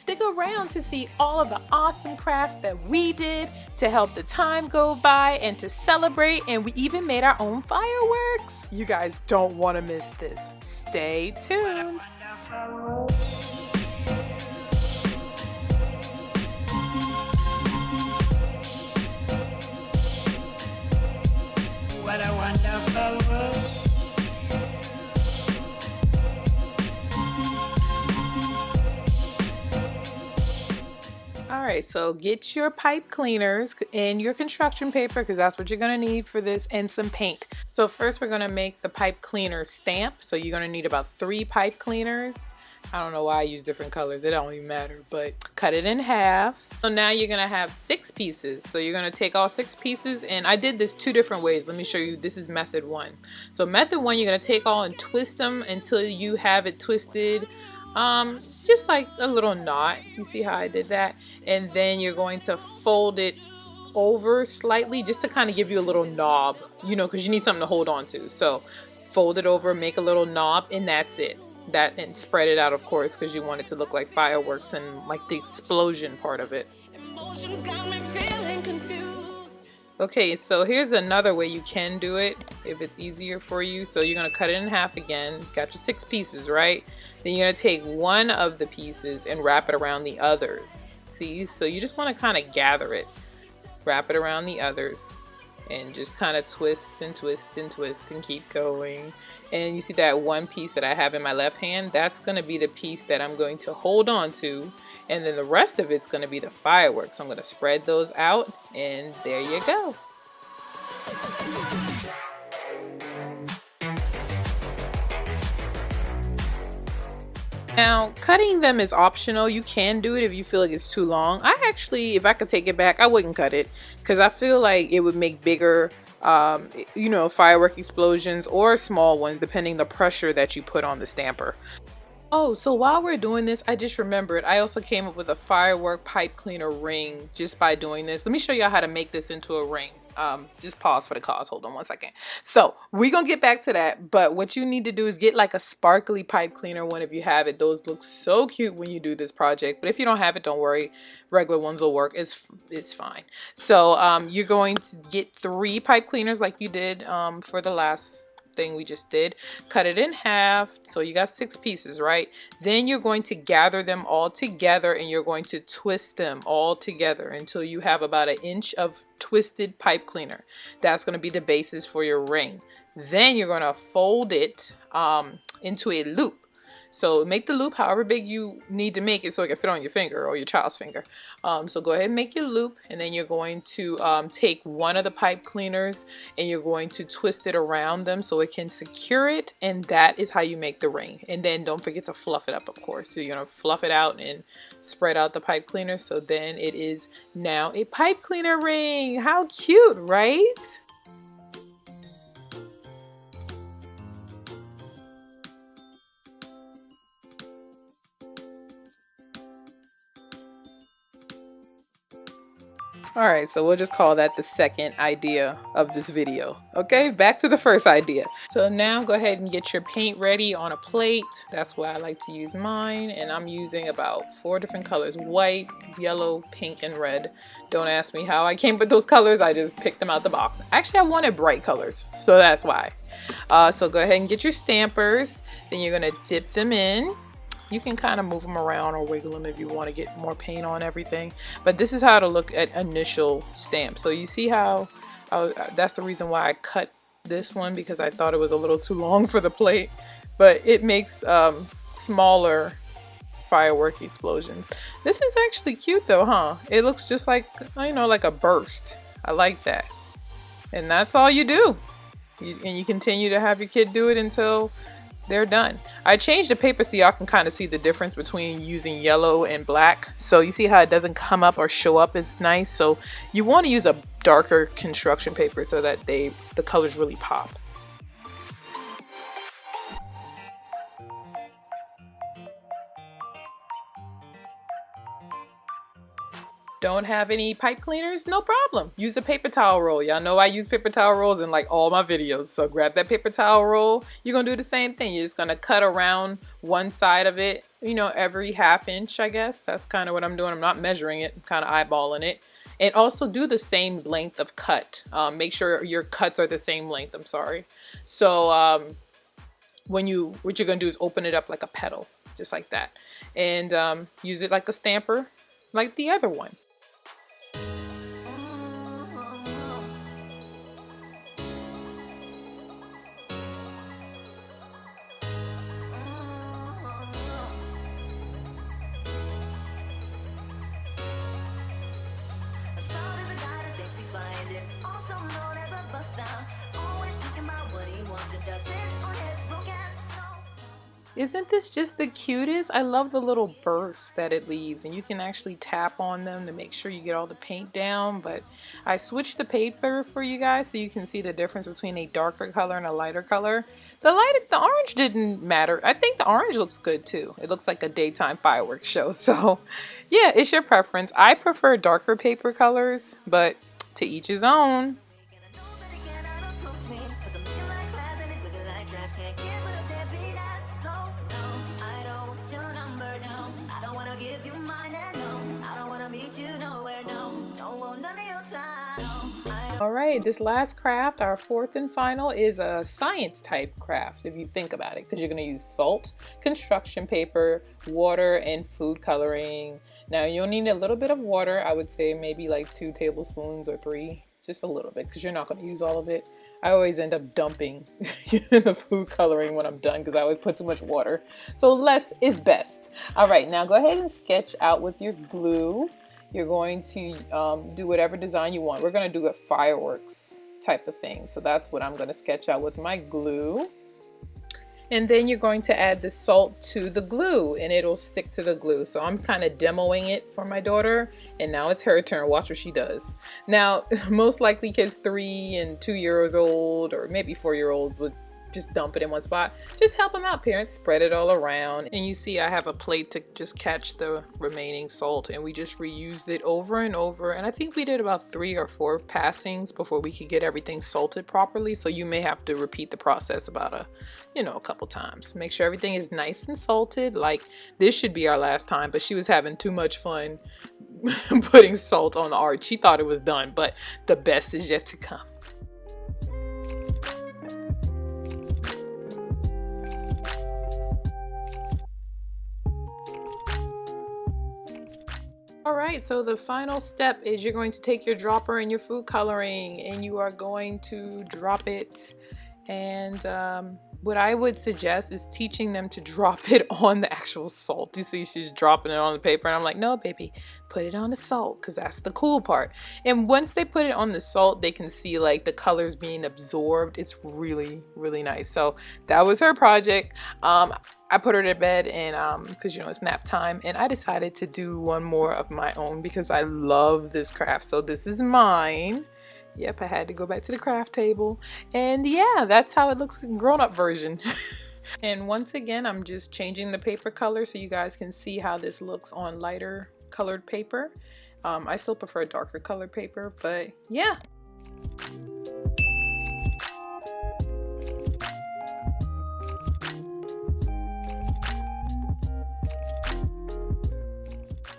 Stick around to see all of the awesome crafts that we did to help the time go by and to celebrate, and we even made our own fireworks. You guys don't want to miss this. Stay tuned. What a wonderful world. Alright, so get your pipe cleaners and your construction paper, because that's what you're going to need for this, and some paint. So first we're going to make the pipe cleaner stamp. So you're going to need about 3 pipe cleaners. I don't know why I use different colors, it don't even matter, but cut it in half. So now you're going to have 6 pieces. So you're going to take all 6 pieces, and I did this 2 different ways. Let me show you. This is method 1. So method 1, you're going to take all and twist them until you have it twisted just like a little knot. You see how I did that? And then you're going to fold it over slightly just to kind of give you a little knob, you know, because you need something to hold on to. So fold it over, make a little knob, and that's it. That, and spread it out, of course, because you want it to look like fireworks and like the explosion part of it. Emotions got me feeling confused. Okay, so here's another way you can do it if it's easier for you. So you're going to cut it in half again. Got your 6 pieces, right? Then you're going to take one of the pieces and wrap it around the others. See? So you just want to kind of gather it. Wrap it around the others. And just kind of twist and twist and twist and keep going. And you see that one piece that I have in my left hand? That's going to be the piece that I'm going to hold on to. And then the rest of it's going to be the fireworks. So I'm going to spread those out, and there you go. Now, cutting them is optional. You can do it if you feel like it's too long. I actually, if I could take it back, I wouldn't cut it, because I feel like it would make bigger you know, firework explosions, or small ones depending the pressure that you put on the stamper. Oh, so while we're doing this, I just remembered I also came up with a firework pipe cleaner ring just by doing this. Let me show you how to make this into a ring. Just pause for the cause. Hold on one second. So we're gonna get back to that, but what you need to do is get like a sparkly pipe cleaner one if you have it. Those look so cute when you do this project, but if you don't have it, don't worry, regular ones will work. It's fine. So you're going to get 3 pipe cleaners like you did for the last thing we just did. Cut it in half. So you got 6 pieces, right? Then you're going to gather them all together, and you're going to twist them all together until you have about 1 inch of twisted pipe cleaner. That's going to be the basis for your ring. Then you're going to fold it into a loop. So make the loop however big you need to make it so it can fit on your finger or your child's finger. So go ahead and make your loop, and then you're going to take one of the pipe cleaners and you're going to twist it around them so it can secure it, and that is how you make the ring. And then don't forget to fluff it up, of course. So you're going to fluff it out and spread out the pipe cleaner, so then it is now a pipe cleaner ring. How cute, right? Alright, so we'll just call that the second idea of this video. Okay, back to the first idea. So now go ahead and get your paint ready on a plate. That's why I like to use mine. And I'm using about 4 different colors: white, yellow, pink, and red. Don't ask me how I came with those colors. I just picked them out the box. Actually, I wanted bright colors, so that's why. So go ahead and get your stampers. Then you're going to dip them in. You can kind of move them around or wiggle them if you want to get more paint on everything. But this is how to look at initial stamp. So you see how that's the reason why I cut this one, because I thought it was a little too long for the plate. But it makes smaller firework explosions. This is actually cute though, huh? It looks just like, you know, like a burst. I like that. And that's all you do. And you continue to have your kid do it until they're done. I changed the paper so y'all can kind of see the difference between using yellow and black. So you see how it doesn't come up or show up as nice. So you want to use a darker construction paper so that the colors really pop. Don't have any pipe cleaners? No problem. Use a paper towel roll. Y'all know I use paper towel rolls in like all my videos. So grab that paper towel roll. You're going to do the same thing. You're just going to cut around one side of it, you know, every half inch, I guess. That's kind of what I'm doing. I'm not measuring it, I'm kind of eyeballing it. And also do the same length of cut. Make sure your cuts are the same length, I'm sorry. So what you're gonna do is open it up like a petal, just like that. And use it like a stamper, like the other one. Isn't this just the cutest? I love the little bursts that it leaves, and you can actually tap on them to make sure you get all the paint down. But I switched the paper for you guys so you can see the difference between a darker color and a lighter color. The orange didn't matter. I think the orange looks good too. It looks like a daytime fireworks show. So yeah, it's your preference. I prefer darker paper colors, but to each his own. Alright, this last craft, our fourth and final, is a science type craft if you think about it, because you're going to use salt, construction paper, water, and food coloring. Now you'll need a little bit of water. I would say maybe like 2 tablespoons or 3, just a little bit, because you're not going to use all of it. I always end up dumping the food coloring when I'm done because I always put too much water. So less is best. Alright, now go ahead and sketch out with your glue. You're going to do whatever design you want. We're going to do a fireworks type of thing. So that's what I'm going to sketch out with my glue. And then you're going to add the salt to the glue and it'll stick to the glue. So I'm kind of demoing it for my daughter, and now it's her turn. Watch what she does. Now, most likely kids 3 and 2 years old, or maybe 4-year-olds, would just dump it in one spot. Just help them out, parents. Spread it all around. And you see I have a plate to just catch the remaining salt, and we just reused it over and over. And I think we did about 3 or 4 passings before we could get everything salted properly. So you may have to repeat the process about a couple times. Make sure everything is nice and salted. Like this should be our last time, but she was having too much fun putting salt on the art. She thought it was done, but the best is yet to come. Alright, so the final step is you're going to take your dropper and your food coloring and you are going to drop it. And what I would suggest is teaching them to drop it on the actual salt. You see she's dropping it on the paper and I'm like, no baby, put it on the salt because that's the cool part. And once they put it on the salt, they can see like the colors being absorbed. It's really, really nice. So that was her project. I put her to bed and because it's nap time, and I decided to do one more of my own because I love this craft. So this is mine. Yep, I had to go back to the craft table. And yeah, that's how it looks in grown-up version. And once again, I'm just changing the paper color so you guys can see how this looks on lighter colored paper. I still prefer darker colored paper, but yeah.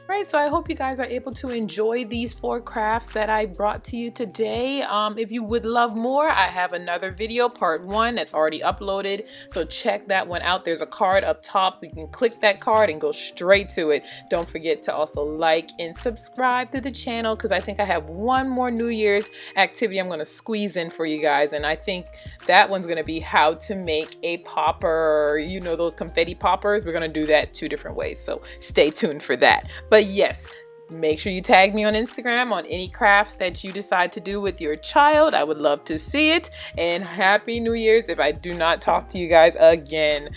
Right, so I hope you guys are able to enjoy these 4 crafts that I brought to you today. If you would love more, I have another video, part 1, that's already uploaded. So check that one out. There's a card up top. You can click that card and go straight to it. Don't forget to also like and subscribe to the channel because I think I have one more New Year's activity I'm going to squeeze in for you guys. And I think that one's going to be how to make a popper. You know those confetti poppers? We're going to do that 2 different ways. So stay tuned for that. But yes, make sure you tag me on Instagram on any crafts that you decide to do with your child. I would love to see it. And Happy New Year's if I do not talk to you guys again.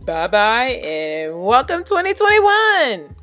Bye-bye and welcome 2021.